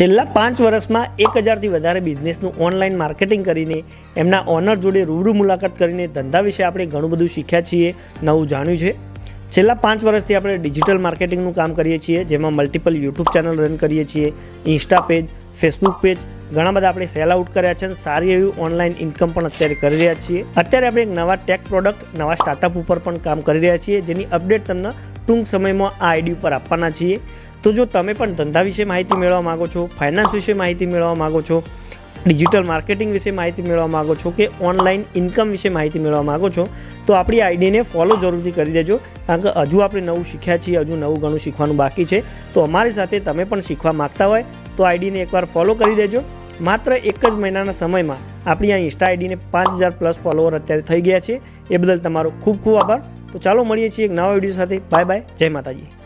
છેલ્લા 5 વર્ષમાં 1000થી વધારે બિઝનેસનું ઓનલાઈન માર્કેટિંગ કરીને એમના ઓનર જોડે રૂબરૂ મુલાકાત કરીને ધંધા વિશે આપણે ઘણું બધું શીખ્યા છીએ, નવું જાણ્યું છે। છેલ્લા 5 વર્ષથી આપણે ડિજિટલ માર્કેટિંગનું કામ કરીએ છીએ, જેમાં મલ્ટિપલ યુટ્યુબ ચેનલ રન કરીએ છીએ, ઇન્સ્ટા પેજ, ફેસબુક પેજ, ઘણા બધા આપણે સેલ આઉટ કર્યા છે અને સારી એવી ઓનલાઈન ઇન્કમ પણ અત્યારે કરી રહ્યા છીએ। અત્યારે આપણે એક નવા ટેક પ્રોડક્ટ, નવા સ્ટાર્ટઅપ ઉપર પણ કામ કરી રહ્યા છીએ, જેની અપડેટ તમને ટૂંક સમયમાં આ આઈડી ઉપર આપવાના છીએ। તો જો તમે પણ ધંધા વિશે માહિતી મેળવવા માગો છો, ફાઇનાન્સ વિશે માહિતી મેળવવા માગો છો, ડિજિટલ માર્કેટિંગ વિશે માહિતી મેળવવા માગો છો કે ઓનલાઈન ઇન્કમ વિશે માહિતી મેળવવા માગો છો, તો આપણી આઈડીને ફોલો જરૂરથી કરી દેજો, કારણ કે હજુ આપણે નવું શીખ્યા છીએ, હજુ નવું ઘણું શીખવાનું બાકી છે। તો અમારી સાથે તમે પણ શીખવા માગતા હોય તો આઈડીને એકવાર ફોલો કરી દેજો। માત્ર એક જ મહિનાના સમયમાં આપણી આ ઇન્સ્ટા આઈડીને 5000+ ફોલોવર અત્યારે થઈ ગયા છે। એ બદલ તમારો ખૂબ ખૂબ આભાર। તો ચાલો મળીએ છીએ એક નવા વિડીયો સાથે। બાય બાય, જય માતાજી।